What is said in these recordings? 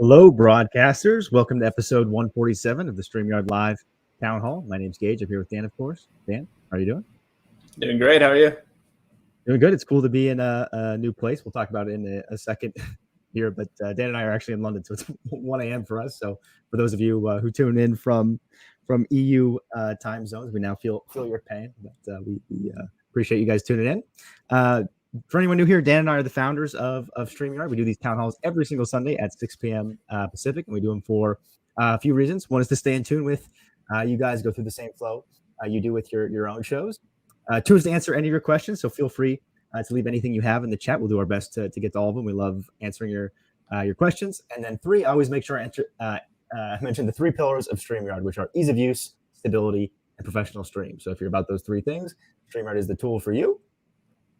Hello, broadcasters. Welcome to episode 147 of the StreamYard Live Town Hall. My name's Geige. I'm here with Dan, of course. Dan, how are you doing? Doing great. How are you? Doing good. It's cool to be in a new place. We'll talk about it in a second here, but Dan and I are actually in London, so it's 1 a.m. for us. So for those of you who tune in from EU time zones, we now feel your pain, but we appreciate you guys tuning in. For anyone new here, Dan and I are the founders of StreamYard. We do these town halls every single Sunday at 6 p.m. Pacific, and we do them for a few reasons. One is to stay in tune with you guys, go through the same flow you do with your own shows. Two is to answer any of your questions, so feel free to leave anything you have in the chat. We'll do our best to get to all of them. We love answering your questions. And then three, I always make sure I mention the three pillars of StreamYard, which are ease of use, stability, and professional stream. So if you're about those three things, StreamYard is the tool for you.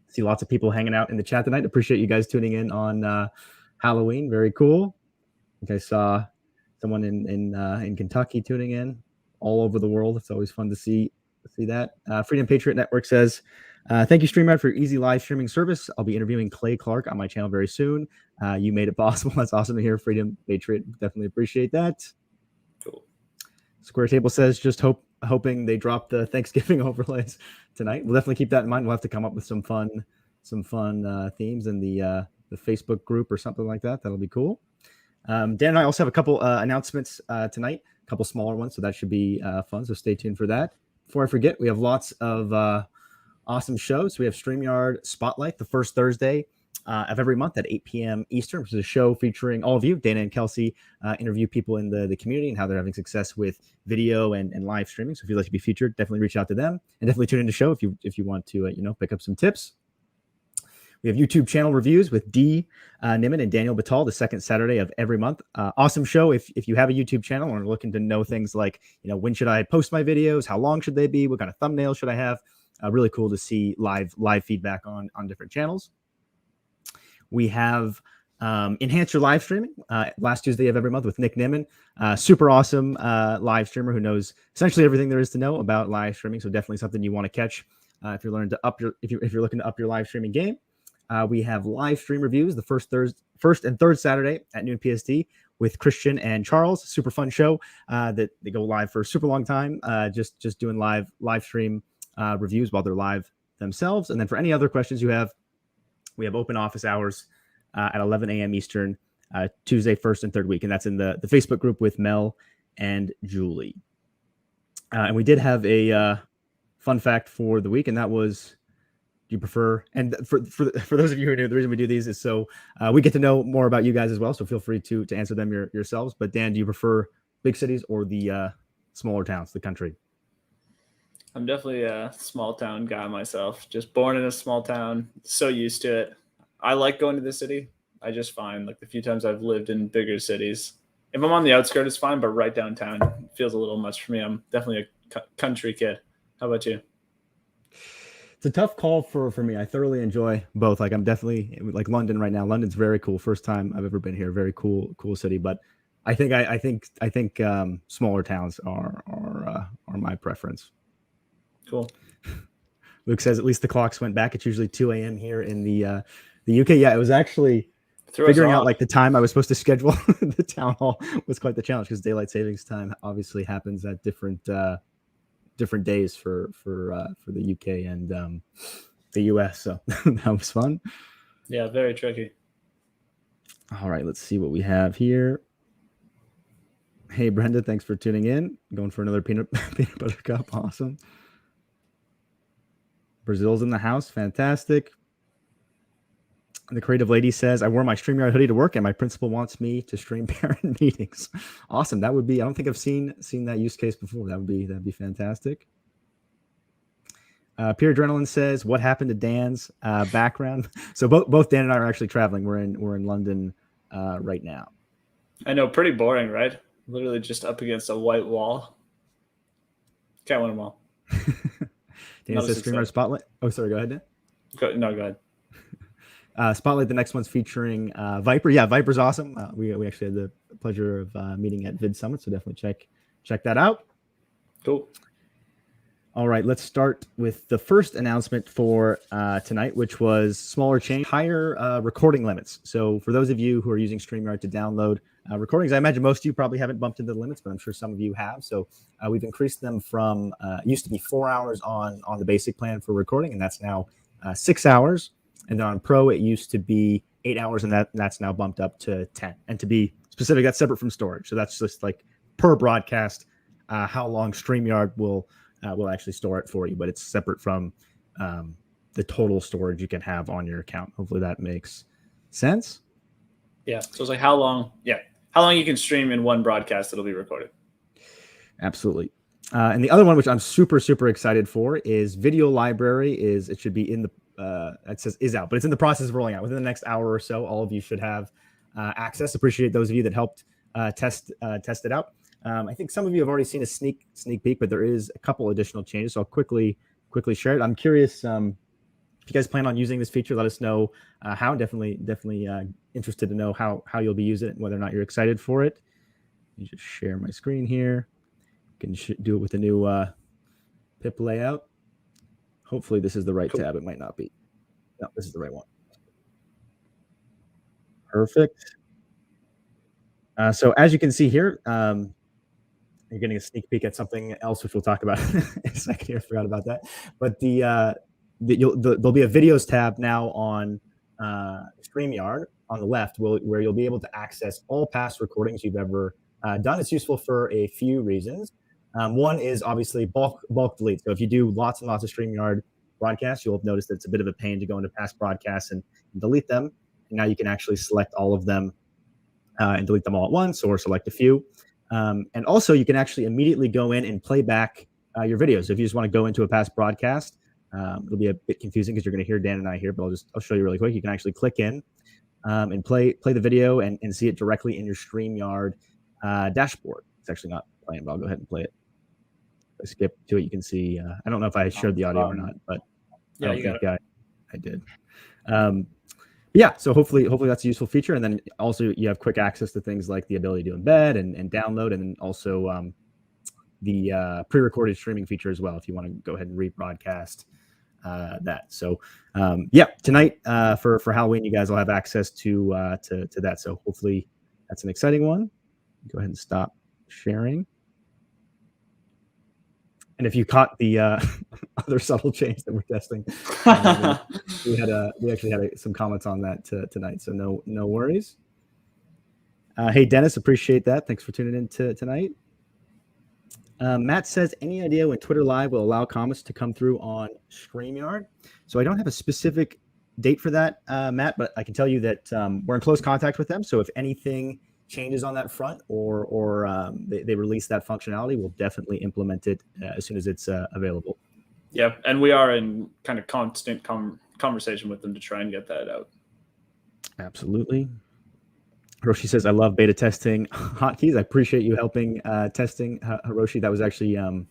See lots of people hanging out in the chat tonight. Appreciate you guys tuning in on Halloween. Very cool. I think I saw someone in Kentucky tuning in all over the world. It's always fun to see that. Freedom Patriot Network says, thank you, StreamYard, for your easy live streaming service. I'll be interviewing Clay Clark on my channel very soon. You made it possible. That's awesome to hear, Freedom Patriot. Definitely appreciate that. Cool. Square Table says, just hoping they drop the Thanksgiving overlays tonight. We'll definitely keep that in mind. We'll have to come up with some fun themes in the Facebook group or something like that. That'll be cool. Dan and I also have a couple announcements tonight, a couple smaller ones, so that should be fun. So stay tuned for that. Before I forget, we have lots of awesome shows. We have StreamYard Spotlight the first Thursday of every month at 8 p.m. Eastern, which is a show featuring all of you. Dana and Kelsey interview people in the community and how they're having success with video and live streaming. So if you'd like to be featured, definitely reach out to them and definitely tune in to the show if you want to pick up some tips. We have YouTube channel reviews with Dee Niman and Daniel Batal the second Saturday of every month. Awesome show if you have a YouTube channel and are looking to know things like, when should I post my videos? How long should they be? What kind of thumbnail should I have? Really cool to see live feedback on different channels. We have Enhance Your Live Streaming last Tuesday of every month with Nick Niman. Super awesome live streamer who knows essentially everything there is to know about live streaming. So definitely something you want to catch if you're looking to up your live streaming game. We have live stream reviews the first and third Saturday at noon PST with Christian and Charles. Super fun show that they go live for a super long time. Just doing live stream reviews while they're live themselves. And then for any other questions you have, we have open office hours at 11 a.m. Eastern, Tuesday, first and third week. And that's in the Facebook group with Mel and Julie. And we did have a fun fact for the week, and that was, do you prefer, and for those of you who are new, the reason we do these is so we get to know more about you guys as well. So feel free to answer them yourselves. But Dan, do you prefer big cities or the smaller towns, the country? I'm definitely a small town guy myself. Just born in a small town, so used to it. I like going to the city. I just find like the few times I've lived in bigger cities, if I'm on the outskirts, it's fine, but right downtown feels a little much for me. I'm definitely a country kid. How about you? It's a tough call for me. I thoroughly enjoy both. Like I'm definitely like London right now. London's very cool. First time I've ever been here. Very cool city. But I think smaller towns are my preference. Cool. Luke says at least the clocks went back. It's usually 2 a.m. here in the UK. Yeah, it was actually figuring out like the time I was supposed to schedule the town hall was quite the challenge because daylight savings time obviously happens at different days for the UK and the US. So that was fun. Yeah, very tricky. All right, let's see what we have here. Hey, Brenda, thanks for tuning in. Going for another peanut butter cup. Awesome. Brazil's in the house. Fantastic. The creative lady says, I wore my StreamYard hoodie to work and my principal wants me to stream parent meetings. Awesome. That would be, I don't think I've seen that use case before. That'd be fantastic. Pure Adrenaline says, what happened to Dan's background? So both Dan and I are actually traveling. We're in London right now. I know, pretty boring, right? Literally just up against a white wall. Can't win them all. Dan says StreamYard Spotlight. Oh, sorry. Go ahead, Dan. Go ahead. Spotlight, the next one's featuring Viper. Yeah, Viper's awesome. We actually had the pleasure of meeting at Vid Summit, so definitely check that out. Cool. All right, let's start with the first announcement for tonight, which was smaller change, higher recording limits. So for those of you who are using StreamYard to download recordings, I imagine most of you probably haven't bumped into the limits, but I'm sure some of you have. So we've increased them from, used to be 4 hours on the basic plan for recording, and that's now 6 hours. And then on Pro, it used to be 8 hours, and that's now bumped up to 10. And to be specific, that's separate from storage. So that's just like per broadcast, how long StreamYard will actually store it for you, but it's separate from the total storage you can have on your account. Hopefully that makes sense. Yeah. So it's like how long you can stream in one broadcast that'll be recorded. Absolutely. And the other one, which I'm super, super excited for, is video library. It should be in the, it says is out, but it's in the process of rolling out. Within the next hour or so, all of you should have access. Appreciate those of you that helped test it out. I think some of you have already seen a sneak peek, but there is a couple additional changes. So I'll quickly share it. I'm curious if you guys plan on using this feature. Let us know how. Definitely interested to know how you'll be using it and whether or not you're excited for it. Let me just share my screen here. You can do it with the new pip layout. Hopefully this is the right tab. It might not be. No, this is the right one. Perfect. So as you can see here, you're getting a sneak peek at something else, which we'll talk about in a second here. I forgot about that. But there'll be a videos tab now on StreamYard on the left, where you'll be able to access all past recordings you've ever done. It's useful for a few reasons. One is obviously bulk delete. So if you do lots and lots of StreamYard broadcasts, you'll have noticed that it's a bit of a pain to go into past broadcasts and delete them. And now you can actually select all of them and delete them all at once, or select a few. And also, you can actually immediately go in and play back your videos. So if you just want to go into a past broadcast, it'll be a bit confusing because you're going to hear Dan and I here, but I'll show you really quick. You can actually click in and play the video and see it directly in your StreamYard dashboard. It's actually not playing, but I'll go ahead and play it. If I skip to it, you can see. I don't know if I shared the audio or not, but yeah, I did. Yeah, so hopefully that's a useful feature. And then also you have quick access to things like the ability to embed and download, and then also the pre-recorded streaming feature as well, if you want to go ahead and rebroadcast that. So yeah, tonight for Halloween, you guys will have access to that. So hopefully that's an exciting one. Go ahead and stop sharing. And if you caught the other subtle change that we're testing, we actually had some comments on that tonight. So no worries. Hey Dennis, appreciate that. Thanks for tuning in tonight. Matt says, any idea when Twitter Live will allow comments to come through on StreamYard? So I don't have a specific date for that, Matt, but I can tell you that we're in close contact with them. So if anything changes on that front, or they release that functionality, we'll definitely implement it as soon as it's available. Yeah, and we are in kind of constant conversation with them to try and get that out. Absolutely. Hiroshi says, I love beta testing hotkeys. I appreciate you helping testing, Hiroshi. That was actually another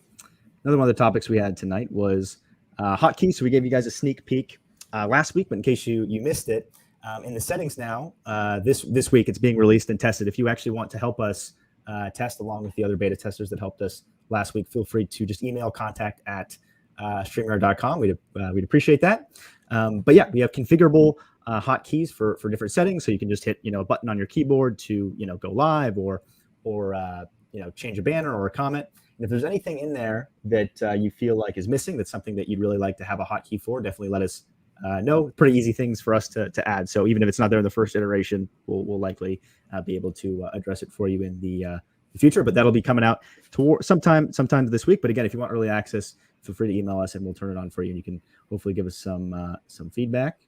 one of the topics we had tonight was hotkeys. So we gave you guys a sneak peek last week, but in case you missed it, in the settings now, this week it's being released and tested. If you actually want to help us test along with the other beta testers that helped us last week, feel free to just email contact@streamyard.com. We'd appreciate that. But yeah, we have configurable hotkeys for different settings, so you can just hit a button on your keyboard to go live or change a banner or a comment. And if there's anything in there that you feel like is missing, that's something that you'd really like to have a hotkey for, definitely let us know. Pretty easy things for us to add. So even if it's not there in the first iteration, we'll likely be able to address it for you in the future. But that'll be coming out sometime this week. But again, if you want early access, feel free to email us and we'll turn it on for you. And you can hopefully give us some feedback.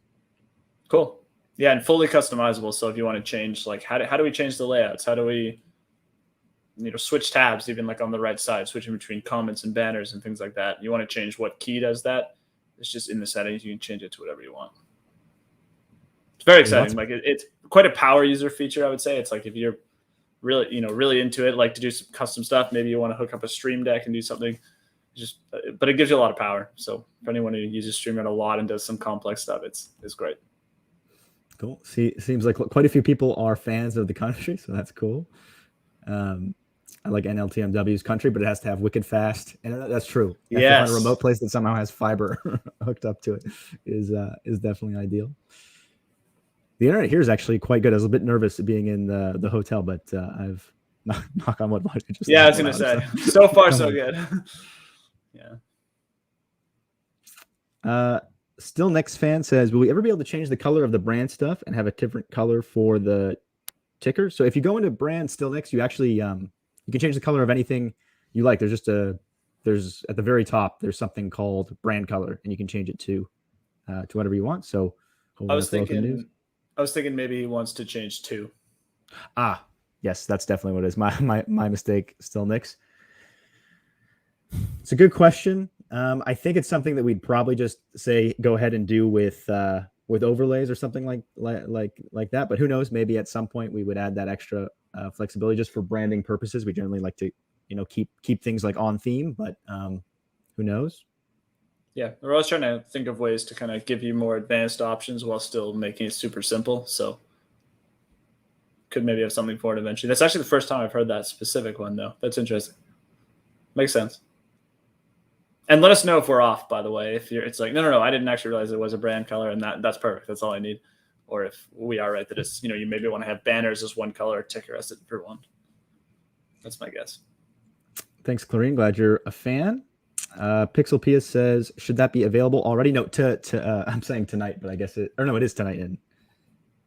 Cool. Yeah, and fully customizable. So if you want to change, like how do we change the layouts? How do we switch tabs, even like on the right side, switching between comments and banners and things like that. You want to change what key does that. It's just in the settings. You can change it to whatever you want. It's very exciting. Like it's quite a power user feature, I would say. It's like if you're really into it, like to do some custom stuff, maybe you want to hook up a Stream Deck and do something. But it gives you a lot of power. So for anyone who uses StreamYard a lot and does some complex stuff, it's great. Cool. Seems like quite a few people are fans of the country, so that's cool. I like NLTMW's country, but it has to have wicked fast. And that's true. You have to Yes. find a remote place that somehow has fiber hooked up to it is definitely ideal. The internet here is actually quite good. I was a bit nervous being in the hotel, but I've knock on wood. Yeah, I was gonna say, so far so good. Yeah. Still Next fan says, will we ever be able to change the color of the brand stuff and have a different color for the ticker? So if you go into brand Still Next, you actually you can change the color of anything you like. There's just there's at the very top, there's something called brand color, and you can change it to whatever you want. So I was thinking maybe he wants to change 2. Yes, that's definitely what it is. My mistake, Still Nicks. It's a good question. I think it's something that we'd probably just say go ahead and do with overlays or something like that. But who knows? Maybe at some point we would add that extra flexibility just for branding purposes. We generally like to keep things like on theme, but who knows? Yeah, we're always trying to think of ways to kind of give you more advanced options while still making it super simple. So could maybe have something for it eventually. That's actually the first time I've heard that specific one, though. That's interesting. Makes sense. And let us know if we're off, by the way. If it's like, no, I didn't actually realize it was a brand color, and that's perfect. That's all I need. Or if we are right that it's, you maybe want to have banners as one color, ticker as for one. That's my guess. Thanks, Clarine. Glad you're a fan. Pixel Pia says, should that be available already? No, I'm saying tonight, but I guess it is tonight. And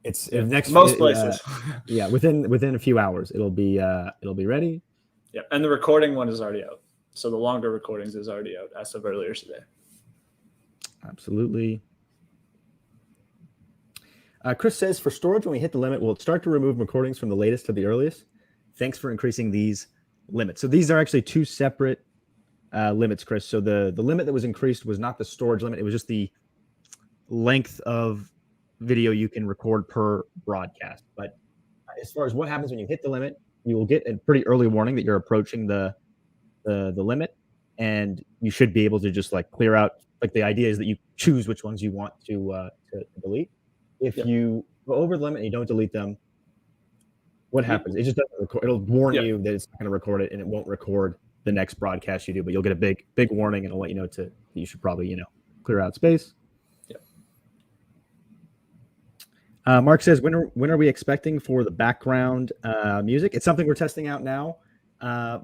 it's next most places. Yeah, within a few hours, it'll be ready. Yeah, and the recording one is already out. So the longer recordings is already out as of earlier today. Absolutely. Chris says, for storage, when we hit the limit, will it start to remove recordings from the latest to the earliest? Thanks for increasing these limits. So these are actually two separate limits, Chris. So the limit that was increased was not the storage limit. It was just the length of video you can record per broadcast. But as far as what happens when you hit the limit, you will get a pretty early warning that you're approaching the limit, and you should be able to just like clear out. Like the idea is that you choose which ones you want to delete. If you go over the limit and you don't delete them, what happens? It just doesn't record. It'll warn you that it's not going to record it, and it won't record the next broadcast you do. But you'll get a big warning, and it'll let you know that you should probably clear out space. Mark says, when are we expecting for the background music? It's something we're testing out now.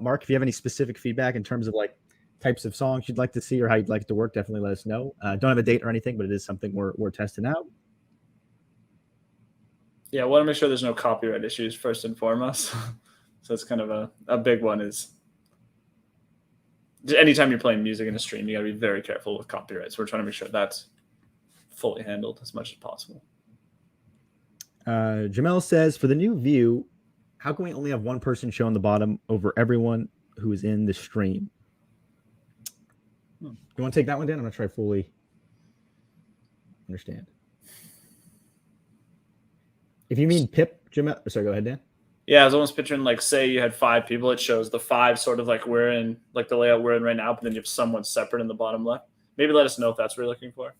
Mark, if you have any specific feedback in terms of like types of songs you'd like to see or how you'd like it to work, definitely let us know. Don't have a date or anything, but it is something we're testing out. Yeah, I want to make sure there's no copyright issues first and foremost. So it's kind of a big one is anytime you're playing music in a stream, you got to be very careful with copyrights. We're trying to make sure that's fully handled as much as possible. Jamel says, for the new view, how can we only have one person show on the bottom over everyone who is in the stream? You want to take that one, Dan? I'm not sure I fully understand. If you mean Pip, Jamel, sorry, go ahead, Dan. Yeah, I was almost picturing like, say you had 5 people, it shows the 5 sort of like we're in, like the layout we're in right now, but then you have someone separate in the bottom left. Maybe let us know if that's what you're looking for.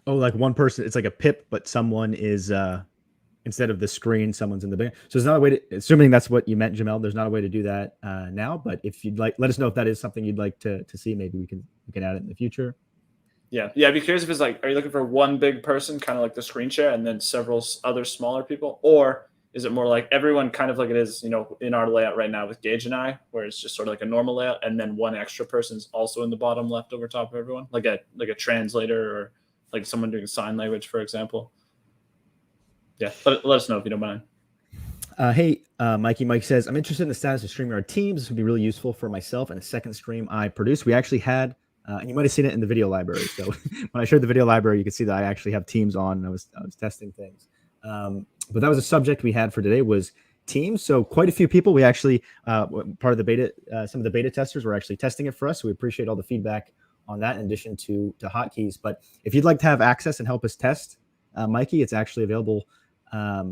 Oh, like one person, it's like a Pip, but someone is instead of the screen, someone's in the big. So there's not a way to, assuming that's what you meant, Jamel, there's not a way to do that now. But if you'd like, let us know if that is something you'd like to see. Maybe we can add it in the future. Yeah. I'd be curious if it's like, are you looking for one big person, kind of like the screen share, and then several other smaller people, or is it more like everyone kind of like it is, in our layout right now with Geige and I, where it's just sort of like a normal layout, and then one extra person's also in the bottom left over top of everyone, like a translator or like someone doing sign language, for example. Yeah, let us know if you don't mind. Hey, Mikey. Mike says, I'm interested in the status of StreamYard Teams. This would be really useful for myself and a second stream I produced. We actually had, and you might have seen it in the video library. So when I showed the video library, you can see that I actually have Teams on, and I was testing things. But that was a subject we had for today was Teams. So quite a few people, we actually, part of the beta, some of the beta testers were actually testing it for us. So we appreciate all the feedback on that in addition to Hotkeys. But if you'd like to have access and help us test, Mikey, it's actually available.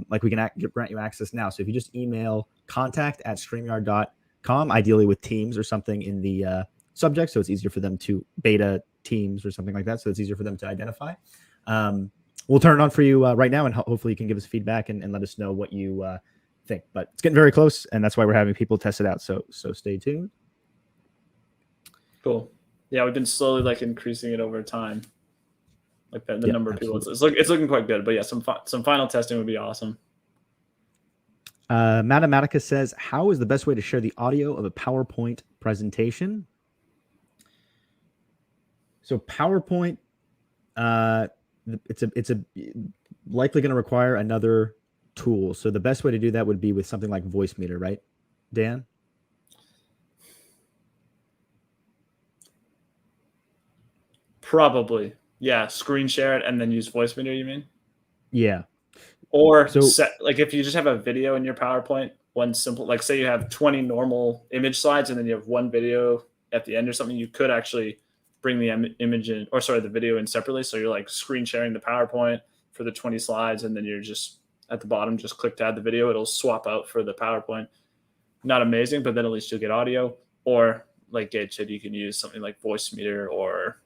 Like we can grant you access now. So if you just email contact@streamyard.com, ideally with Teams or something in the subject, so it's easier for them to beta Teams or something like that. So it's easier for them to identify. We'll turn it on for you right now, and hopefully you can give us feedback and let us know what you think, but it's getting very close, and that's why we're having people test it out. So stay tuned. Cool. Yeah, we've been slowly like increasing it over time, like the number of people. Absolutely. It's looking quite good. But yeah, some final testing would be awesome. Mathematica says, how is the best way to share the audio of a PowerPoint presentation? So PowerPoint, it's likely going to require another tool. So the best way to do that would be with something like Voicemeeter, right, Dan? Probably. Yeah, screen share it and then use Voicemeeter, you mean? Yeah. Or like if you just have a video in your PowerPoint, one simple, like say you have 20 normal image slides and then you have one video at the end or something, you could actually bring the image in, or sorry, the video in separately. So you're like screen sharing the PowerPoint for the 20 slides, and then you're just at the bottom, just click to add the video. It'll swap out for the PowerPoint. Not amazing, but then at least you'll get audio. Or like Geige said, you can use something like Voicemeeter or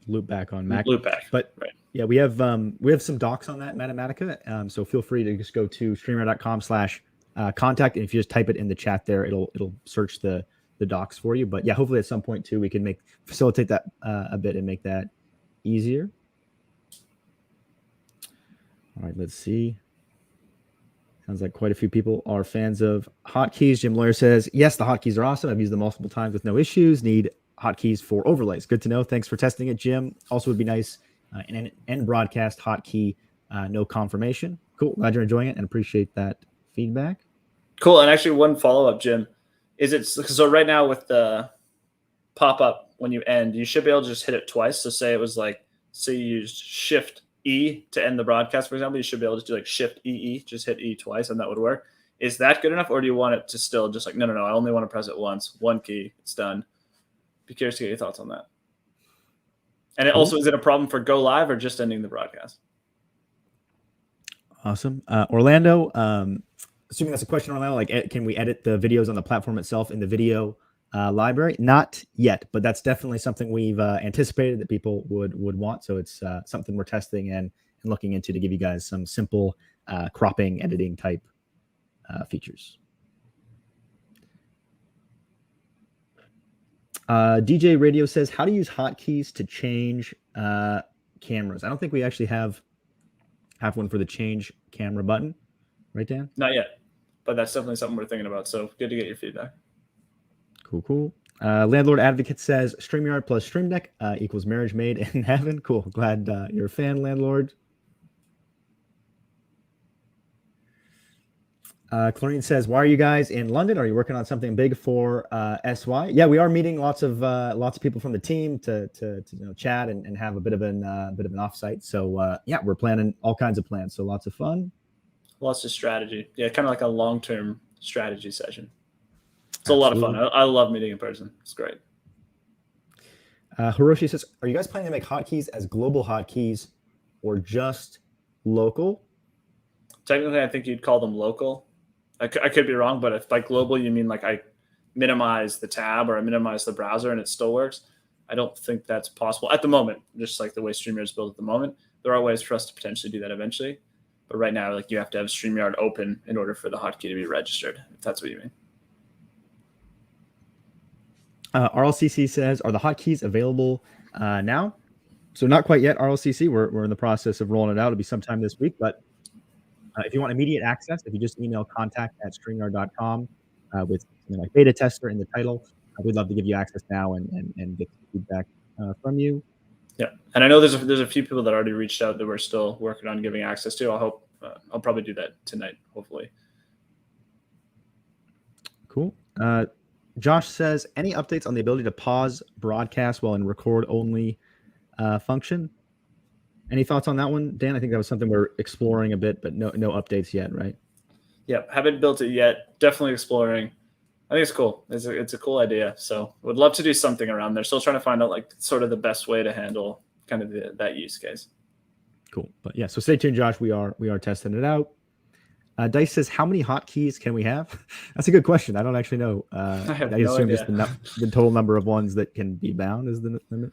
Loopback on Mac. Loopback. But right. Yeah, we have some docs on that, Mathematica. So feel free to just go to StreamYard.com/contact, and if you just type it in the chat there, it'll search the docs for you. But yeah, hopefully at some point too, we can facilitate that a bit and make that easier. All right, let's see. Sounds like quite a few people are fans of hotkeys. Jim Lawyer says, yes, the hotkeys are awesome. I've used them multiple times with no issues. Need hotkeys for overlays. Good to know. Thanks for testing it, Jim. Also would be nice an end broadcast hotkey, no confirmation. Cool. Glad you're enjoying it and appreciate that feedback. Cool. And actually one follow-up, Jim, is it so right now with the pop-up when you end, you should be able to just hit it twice. So say you used Shift E to end the broadcast, for example, you should be able to do like Shift EE, just hit E twice, and that would work. Is that good enough, or do you want it to still just like, no, I only want to press it once, one key, it's done? Be curious to get your thoughts on that. And it also, is it a problem for go live or just ending the broadcast? Awesome. Orlando, assuming that's a question, Orlando, like can we edit the videos on the platform itself in the video library? Not yet, but that's definitely something we've anticipated that people would want. So it's something we're testing and looking into to give you guys some simple cropping, editing type features. DJ Radio says, how to use hotkeys to change cameras. I don't think we actually have one for the change camera button, right, Dan? Not yet, but that's definitely something we're thinking about. So good to get your feedback. Cool. Landlord Advocate says StreamYard plus Stream Deck equals marriage made in heaven. Cool. Glad you're a fan, Landlord. Clarine says, why are you guys in London? Are you working on something big for SY? Yeah, we are meeting lots of people from the team to chat and have a bit of an offsite. So yeah, we're planning all kinds of plans. So lots of fun. Lots of strategy. Yeah, kind of like a long-term strategy session. It's a lot of fun. I love meeting in person. It's great. Hiroshi says, are you guys planning to make hotkeys as global hotkeys or just local? Technically, I think you'd call them local. I could be wrong, but if by global, you mean like I minimize the tab or I minimize the browser and it still works, I don't think that's possible at the moment, just like the way StreamYard is built at the moment. There are ways for us to potentially do that eventually. But right now, like you have to have StreamYard open in order for the hotkey to be registered, if that's what you mean. RLCC says, are the hotkeys available now? So not quite yet, RLCC. We're in the process of rolling it out. It'll be sometime this week. But if you want immediate access, if you just email contact@streamyard.com with something like beta tester in the title, we'd love to give you access now and get feedback from you. Yeah, and I know there's a few people that already reached out that we're still working on giving access to. I'll probably do that tonight, hopefully. Cool. Josh says, any updates on the ability to pause broadcast while in record only function? Any thoughts on that one, Dan? I think that was something we're exploring a bit, but no updates yet, right? Yeah, haven't built it yet. Definitely exploring. I think it's cool. It's a cool idea. So would love to do something around there. Still trying to find out like sort of the best way to handle kind of that use case. Cool. But yeah, so stay tuned, Josh. We are testing it out. Dice says, how many hotkeys can we have? That's a good question. I don't actually know. I assume just the total number of ones that can be bound is the limit.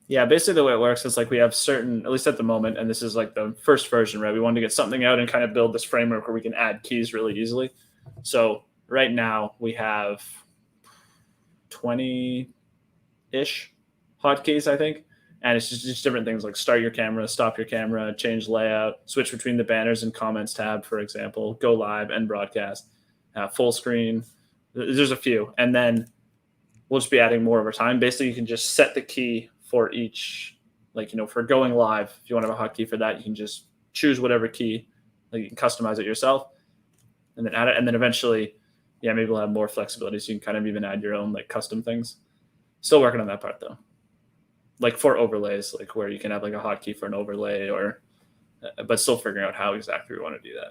Yeah, basically the way it works is like we have certain, at least at the moment, and this is like the first version, right? We wanted to get something out and kind of build this framework where we can add keys really easily. So right now we have 20-ish hotkeys, I think. And it's just different things like start your camera, stop your camera, change layout, switch between the banners and comments tab, for example, go live and broadcast, full screen. There's a few. And then we'll just be adding more over time. Basically, you can just set the key for each, like, for going live. If you want to have a hotkey for that, you can just choose whatever key. Like, you can customize it yourself and then add it. And then eventually, maybe we'll have more flexibility. So you can kind of even add your own like custom things. Still working on that part though. Like for overlays, like where you can have like a hotkey for an overlay but still figuring out how exactly we want to do that.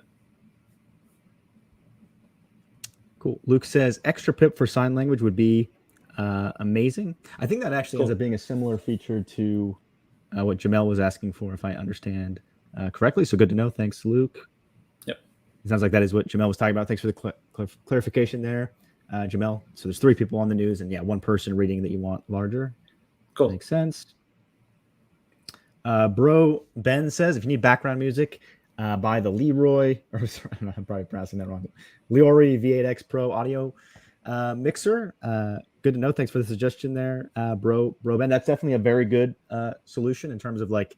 Cool. Luke says extra pip for sign language would be amazing. I think that actually ends up being a similar feature to what Jamel was asking for, if I understand correctly. So good to know. Thanks, Luke. Yep. It sounds like that is what Jamel was talking about. Thanks for the clarification there, Jamel. So there's 3 people on the news and 1 person reading that you want larger. Cool. Makes sense. Bro Ben says if you need background music, buy the Leroy, or sorry, I'm probably pronouncing that wrong. Leroy V8X Pro audio mixer. Good to know. Thanks for the suggestion there, bro Ben. That's definitely a very good solution in terms of like,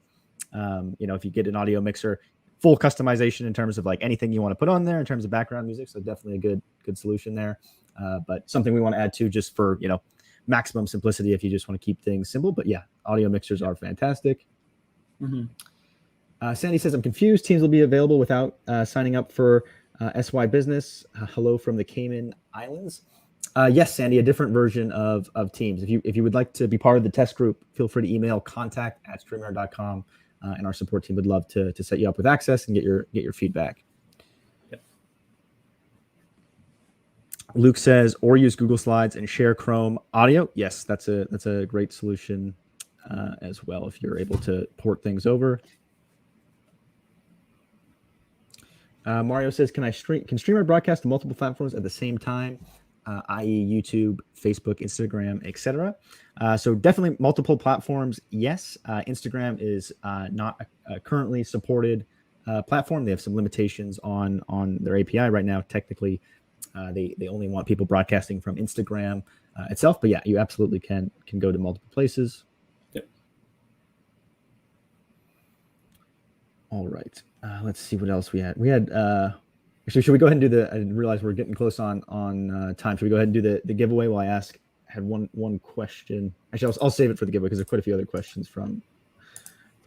if you get an audio mixer, full customization in terms of like anything you want to put on there in terms of background music. So definitely a good solution there. But something we want to add to just for maximum simplicity if you just want to keep things simple. But audio mixers are fantastic. Mm-hmm. Sandy says, I'm confused. Teams will be available without signing up for SY Business. Hello from the Cayman Islands. Yes, Sandy, a different version of Teams. If you would like to be part of the test group, feel free to email contact@streamyard.com, and our support team would love to set you up with access and get your feedback. Luke says, or use Google Slides and share Chrome audio. Yes, that's a great solution as well if you're able to port things over. Mario says, can StreamYard broadcast to multiple platforms at the same time, i.e. YouTube, Facebook, Instagram, etc.? So definitely multiple platforms, yes. Instagram is not a currently supported platform. They have some limitations on their API right now. Technically, they only want people broadcasting from Instagram itself. But you absolutely can go to multiple places. Yep. All right. Let's see what else we had. Actually, should we go ahead and do I didn't realize we're getting close on time. Should we go ahead and do the giveaway while I had one question. Actually, I'll save it for the giveaway because there's quite a few other questions from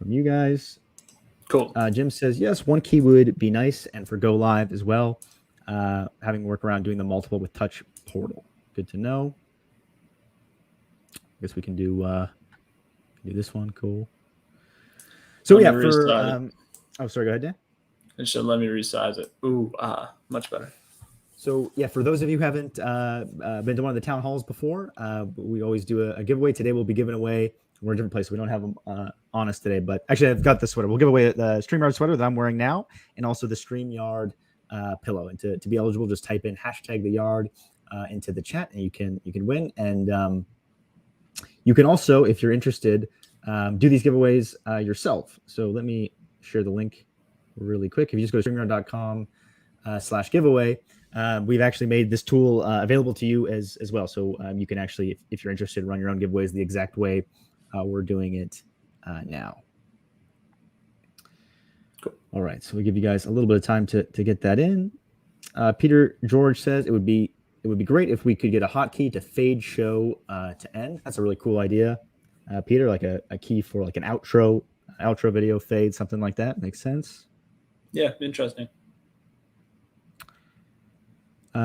you guys. Cool. Jim says, yes, 1 key would be nice, and for go live as well. Having work around doing the multiple with touch portal. Good to know. I guess we can do this one. Cool. So sorry, go ahead, Dan. It should let me resize it. Ooh, much better. So for those of you who haven't been to one of the town halls before, we always do a giveaway. Today we'll be giving away. We're in a different place. So we don't have them on us today, but actually I've got the sweater. We'll give away the StreamYard sweater that I'm wearing now, and also the StreamYard pillow. And to be eligible, just type in #theyard into the chat, and you can win. And you can also, if you're interested, do these giveaways yourself. So let me share the link really quick. If you just go to StreamYard.com/giveaway, we've actually made this tool available to you as well. So you can actually, if you're interested, run your own giveaways the exact way we're doing it now. Cool. All right, so we give you guys a little bit of time to get that in. Peter George says it would be great if we could get a hotkey to fade show to end. That's a really cool idea, Peter. Like a key for like an outro video fade, something like that. Makes sense. Yeah, interesting.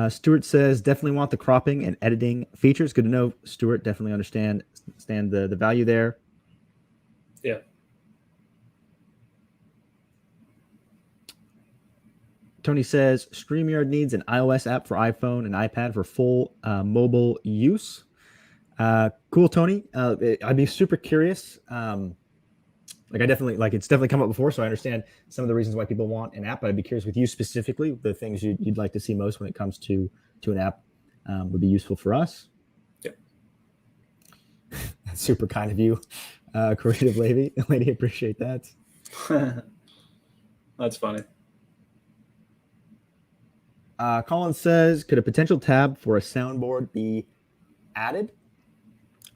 Stuart says definitely want the cropping and editing features. Good to know, Stuart. Definitely understand the value there. Yeah. Tony says StreamYard needs an iOS app for iPhone and iPad for full mobile use. Cool, Tony. I'd be super curious. It's definitely come up before, so I understand some of the reasons why people want an app. But I'd be curious with you specifically, the things you'd like to see most when it comes to an app would be useful for us. Yep. That's super kind of you, creative lady. Appreciate that. That's funny. Colin says, could a potential tab for a soundboard be added?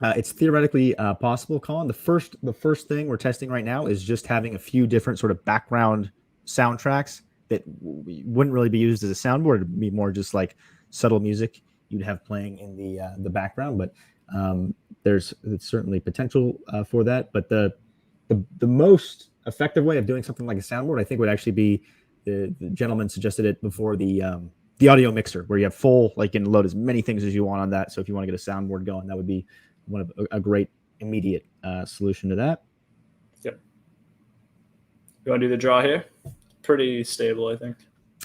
It's theoretically possible, Colin. The first thing we're testing right now is just having a few different sort of background soundtracks that wouldn't really be used as a soundboard. It'd be more just like subtle music you'd have playing in the background. But there's certainly potential for that. But the most effective way of doing something like a soundboard, I think, would actually be the gentleman suggested it before, the audio mixer, where you have full, like, you can load as many things as you want on that. So if you want to get a soundboard going, that would be one of a great immediate solution to that. Yep. You want to do the draw here? Pretty stable, I think.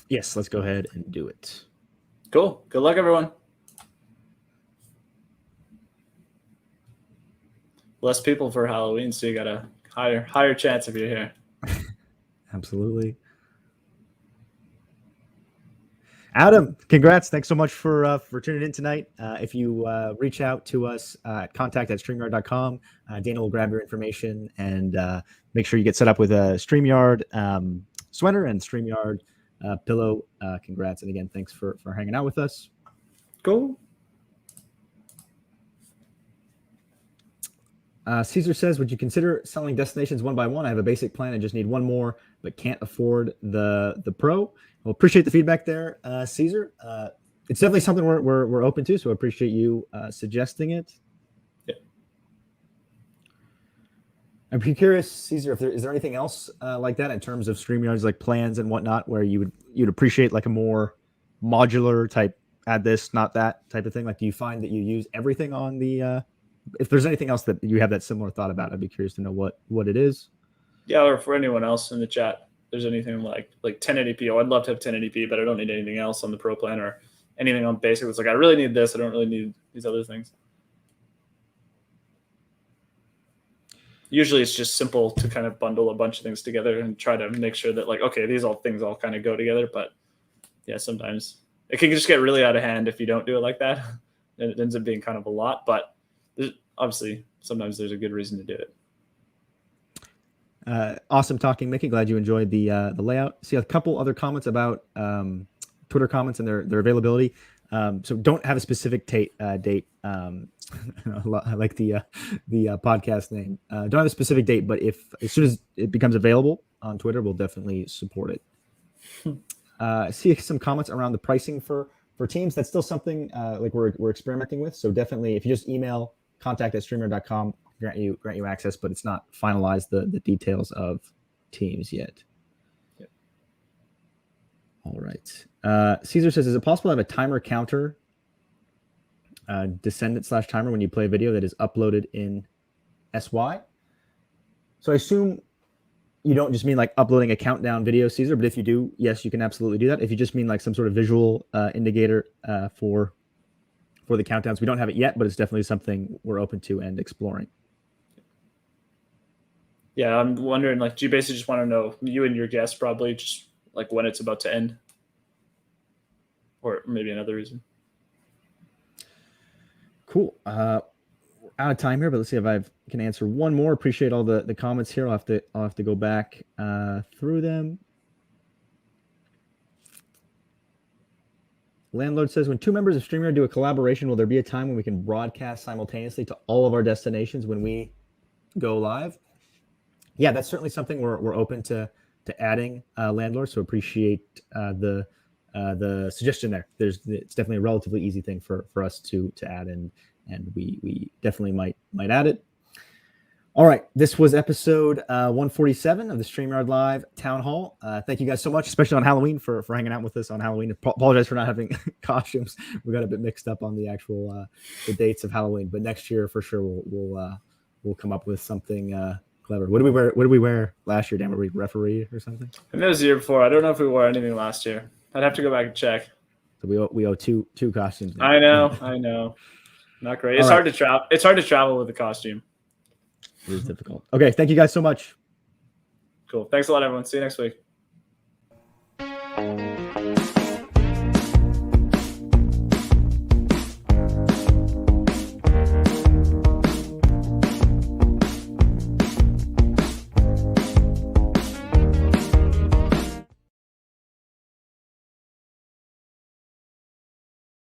Yes, let's go ahead and do it. Cool. Good luck, everyone. Less people for Halloween, so you got a higher chance if you're here. Absolutely. Adam, congrats. Thanks so much for tuning in tonight. If you reach out to us at contact@streamyard.com, Dana will grab your information and make sure you get set up with a StreamYard sweater and StreamYard pillow. Congrats. And again, thanks for hanging out with us. Cool. Caesar says, would you consider selling destinations one by one? I have a basic plan and just need one more, but can't afford the pro. Well, appreciate the feedback there, Caesar. It's definitely something we're open to, so I appreciate you suggesting it. Yeah. I'm curious, Caesar, is there anything else like that in terms of StreamYard's like plans and whatnot, where you'd appreciate like a more modular type, add this, not that type of thing? Like, do you find that you use everything on the if there's anything else that you have that similar thought about, I'd be curious to know what it is. Yeah, or for anyone else in the chat, if there's anything like 1080p. Oh, I'd love to have 1080p, but I don't need anything else on the pro plan, or anything on basic. It's like, I really need this. I don't really need these other things. Usually it's just simple to kind of bundle a bunch of things together and try to make sure that, like, okay, these things all kind of go together. But yeah, sometimes it can just get really out of hand if you don't do it like that. And it ends up being kind of a lot, but obviously sometimes there's a good reason to do it. Awesome talking, Mickey. Glad you enjoyed the layout. See a couple other comments about Twitter comments and their availability. So don't have a specific date. I like the podcast name. Don't have a specific date, but as soon as it becomes available on Twitter, we'll definitely support it. See some comments around the pricing for teams. That's still something like we're experimenting with. So definitely, if you just email contact@streamyard.com, grant you access, but it's not finalized the details of teams yet. Yep. All right. Caesar says, is it possible to have a timer counter descendant/timer when you play a video that is uploaded in SY? So I assume you don't just mean like uploading a countdown video, Caesar, but if you do, yes, you can absolutely do that. If you just mean like some sort of visual indicator for the countdowns, we don't have it yet, but it's definitely something we're open to and exploring. Yeah, I'm wondering, like, do you basically just want to know, you and your guest probably, just like when it's about to end? Or maybe another reason. Cool. We're out of time here, but let's see if I can answer one more. Appreciate all the comments here. I'll have to go back through them. Landlord says, when two members of StreamYard do a collaboration, will there be a time when we can broadcast simultaneously to all of our destinations when we go live? Yeah, that's certainly something we're open to adding, Landlord. So appreciate the suggestion there. It's definitely a relatively easy thing for us to add, and we definitely might add it. All right, this was episode 147 of the StreamYard Live Town Hall. Thank you guys so much, especially on Halloween, for hanging out with us on Halloween. Apologize for not having costumes. We got a bit mixed up on the actual the dates of Halloween, but next year for sure we'll come up with something clever. What did we wear last year? Dan, were we referee or something? I think it was the year before. I don't know if we wore anything last year. I'd have to go back and check. So we owe two costumes now. I know. Not great. It's hard to travel. It's hard to travel with a costume. It is difficult. Okay, thank you guys so much. Cool. Thanks a lot, everyone. See you next week.